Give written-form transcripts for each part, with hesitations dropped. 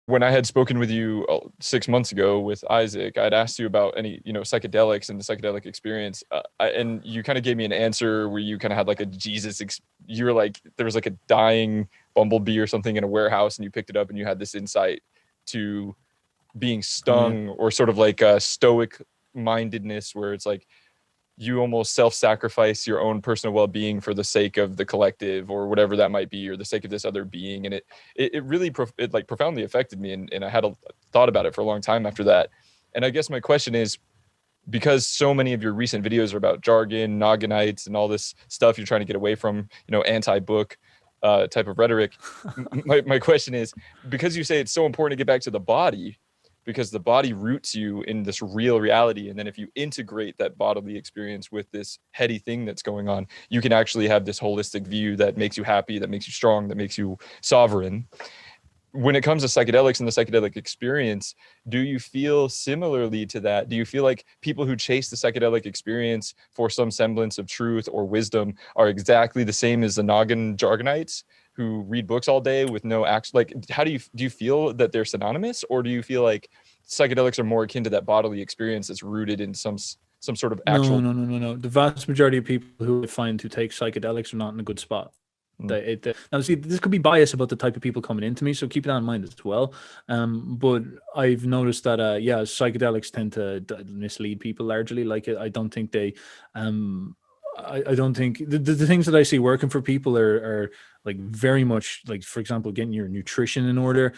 When I had spoken with you 6 months ago with Isaac, I'd asked you about any, psychedelics and the psychedelic experience. And you kind of gave me an answer where you kind of had like a you were like, there was like a dying bumblebee or something in a warehouse and you picked it up and you had this insight to being Oh yeah. stung, or sort of like a stoic mindedness where it's like, you almost self-sacrifice your own personal well-being for the sake of the collective or whatever that might be, or the sake of this other being. And it really it like profoundly affected me, and I had a thought about it for a long time after that. And I guess my question is, because so many of your recent videos are about jargon, Nogganites, and all this stuff you're trying to get away from, anti-book type of rhetoric. My question is, because you say it's so important to get back to the body, because the body roots you in this real reality. And then if you integrate that bodily experience with this heady thing that's going on, you can actually have this holistic view that makes you happy, that makes you strong, that makes you sovereign. When it comes to psychedelics and the psychedelic experience, do you feel similarly to that? Do you feel like people who chase the psychedelic experience for some semblance of truth or wisdom are exactly the same as the noggin jargonites who read books all day with no action? Like, how do you feel that they're synonymous, or do you feel like psychedelics are more akin to that bodily experience that's rooted in some sort of No, actual? no, no, no, no. The vast majority of people who I find who take psychedelics are not in a good spot. Mm. Now, see, this could be bias about the type of people coming into me, so keep that in mind as well. But I've noticed that, yeah, psychedelics tend to mislead people largely. Like, I don't think they, I don't think the things that I see working for people are like very much like, for example, getting your nutrition in order.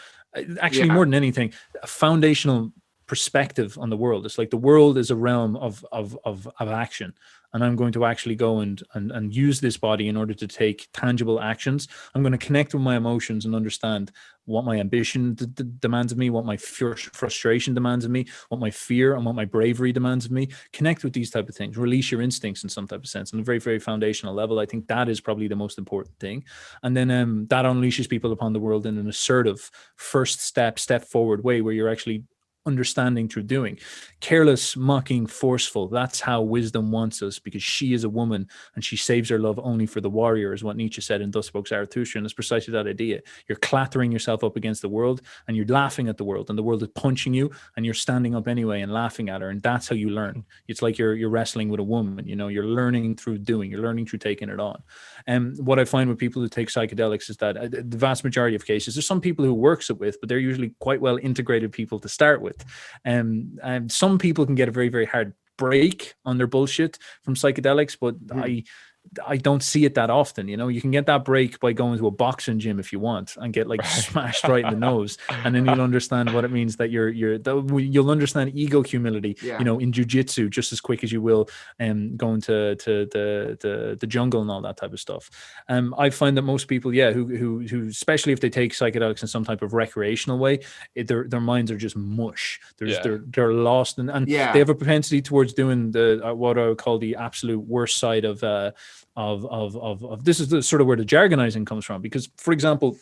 Actually, more Yeah. than anything, a foundational perspective on the world. It's like the world is a realm of action, and I'm going to actually go and use this body in order to take tangible actions. I'm going to connect with my emotions and understand what my ambition demands of me, what my frustration demands of me, what my fear and what my bravery demands of me. Connect with these type of things. Release your instincts in some type of sense on a very, very foundational level. I think that is probably the most important thing. And then that unleashes people upon the world in an assertive first step forward way, where you're actually understanding through doing. Careless, mocking, forceful. That's how wisdom wants us, because she is a woman and she saves her love only for the warrior, is what Nietzsche said in Thus Spoke Zarathustra. And it's precisely that idea. You're clattering yourself up against the world and you're laughing at the world, and the world is punching you and you're standing up anyway and laughing at her. And that's how you learn. It's like you're wrestling with a woman, you're learning through doing, you're learning through taking it on. And what I find with people who take psychedelics is that the vast majority of cases, there's some people who works it with, but they're usually quite well integrated people to start with. And some people can get a very, very hard break on their bullshit from psychedelics, but I don't see it that often. You can get that break by going to a boxing gym if you want and get like smashed right in the nose, and then you'll understand what it means that you'll understand ego humility, Yeah. in jujitsu just as quick as you will going to the jungle and all that type of stuff. I find that most people, yeah, who especially if they take psychedelics in some type of recreational way, their minds are just mush. They're lost, and Yeah. they have a propensity towards doing the what I would call the absolute worst side of this is the sort of where the jargonizing comes from. Because, for example,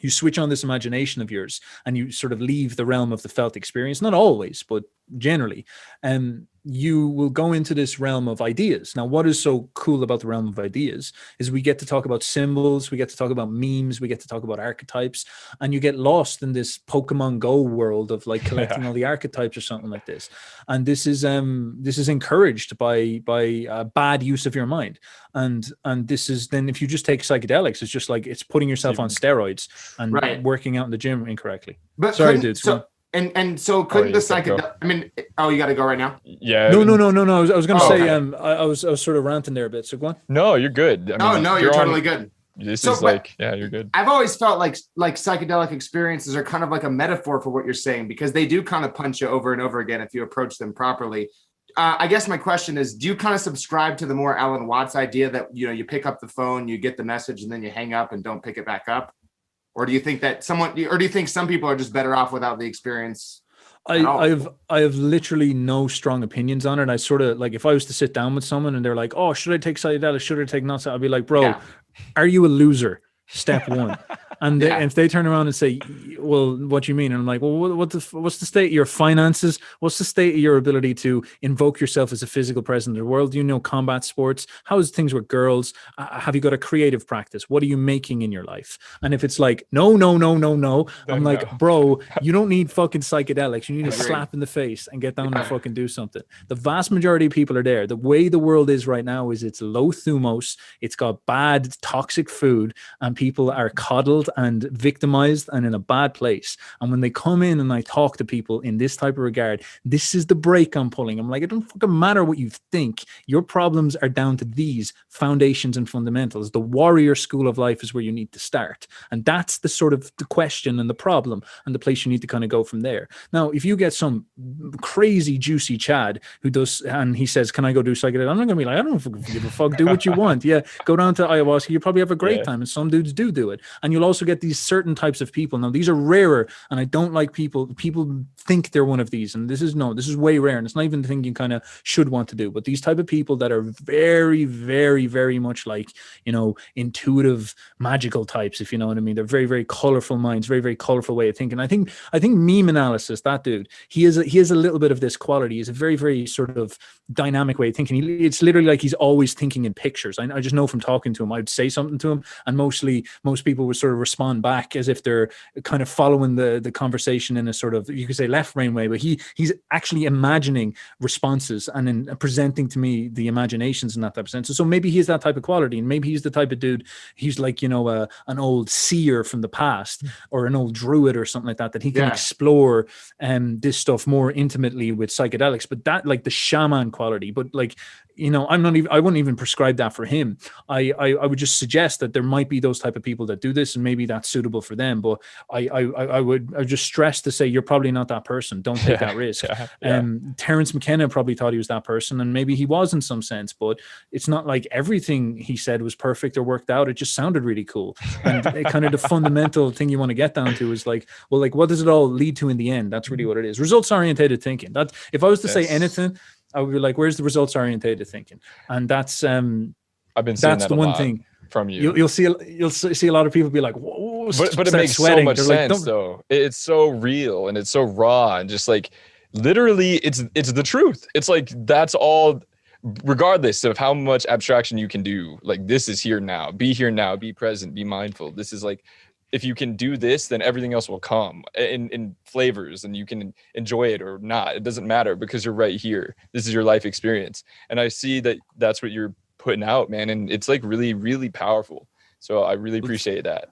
you switch on this imagination of yours and you sort of leave the realm of the felt experience, not always, but generally, and you will go into this realm of ideas. Now, what is so cool about the realm of ideas is we get to talk about symbols, we get to talk about memes, we get to talk about archetypes, and you get lost in this Pokemon Go world of like collecting all the archetypes or something like this. And this is encouraged by bad use of your mind. And this is then, if you just take psychedelics, it's just like it's putting yourself on steroids and Right. working out in the gym incorrectly. But Sorry, couldn't dude. so and so couldn't yeah, the psychedelic? I mean, oh, you got to go right now. Yeah. No. I was going to Oh, say, okay. I was sort of ranting there a bit. So go on. No, you're good. I Oh mean, no, you're totally good. This So, is like, yeah, you're good. I've always felt like psychedelic experiences are kind of like a metaphor for what you're saying, because they do kind of punch you over and over again if you approach them properly. I guess my question is, do you kind of subscribe to the more Alan Watts idea that, you pick up the phone, you get the message, and then you hang up and don't pick it back up? Or do you think that do you think some people are just better off without the experience? I have literally no strong opinions on it. I sort of like, if I was to sit down with someone and they're like, "Oh, should I take psychedelics? Should I take not?" I'd be like, "Bro, Yeah. are you a loser?" Step one. And Yeah. if they turn around and say, well, what do you mean? And I'm like, well, what's the state of your finances? What's the state of your ability to invoke yourself as a physical presence in the world? Do you know combat sports? How's things with girls? Have you got a creative practice? What are you making in your life? And if it's like, no, no, no, no, no, I'm Then like, no. bro, you don't need fucking psychedelics. You need a Agreed. slap in the face and get down and fucking do something. The vast majority of people are there. The way the world is right now is it's low thumos. It's got bad, toxic food, and people are coddled and victimized and in a bad place. And when they come in and I talk to people in this type of regard, this is the break I'm pulling. I'm like, it don't fucking matter what you think. Your problems are down to these foundations and fundamentals. The warrior school of life is where you need to start. And that's the sort of the question and the problem and the place you need to kind of go from there. Now, if you get some crazy juicy Chad who does, and he says, can I go do psychedelics? I'm not going to be like, I don't give a fuck. Do what you want. Yeah. Go down to ayahuasca. You probably have a great time. And some dudes do it. And you'll also get these certain types of people. Now, these are rarer. And I don't like people think they're one of these. And this is way rare. And it's not even the thing you kind of should want to do. But these type of people that are very, very, very much like, intuitive, magical types, if you know what I mean. They're very, very colorful minds, very, very colorful way of thinking. I think meme analysis, that dude, he has a little bit of this quality. He's a very, very sort of dynamic way of thinking. It's literally like he's always thinking in pictures. I just know from talking to him, I would say something to him, and most people would sort of respond back as if they're kind of following the conversation in a sort of, you could say, left brain way, but he's actually imagining responses and then presenting to me the imaginations in that type of sense. So maybe he's that type of quality, and maybe he's the type of dude, he's like, an old seer from the past or an old druid or something like that he can explore this stuff more intimately with psychedelics. But that, like the shaman quality, but like, I wouldn't even prescribe that for him. I would just suggest that there might be those type of people that do this, and maybe that's suitable for them. But I would just stress to say, you're probably not that person. Don't take that risk. Terence McKenna probably thought he was that person, and maybe he was in some sense, but it's not like everything he said was perfect or worked out. It just sounded really cool. And kind of the fundamental thing you want to get down to is like, well, like, what does it all lead to in the end? That's really what it is. Results orientated thinking. That if I was to say anything, I would be like, where's the results orientated thinking? And that's I've been seeing that's that the a one lot thing from you. You'll see a lot of people be like, whoa, but it makes so much sense though. It's so real and it's so raw, and just like literally it's the truth. It's like, that's all, regardless of how much abstraction you can do. Like, this is here now. Be here now. Be present. Be mindful. This is like, if you can do this, then everything else will come in flavors, and you can enjoy it or not. It doesn't matter, because you're right here. This is your life experience. And I see that that's what you're putting out, man. And it's like really, really powerful. So I really appreciate that.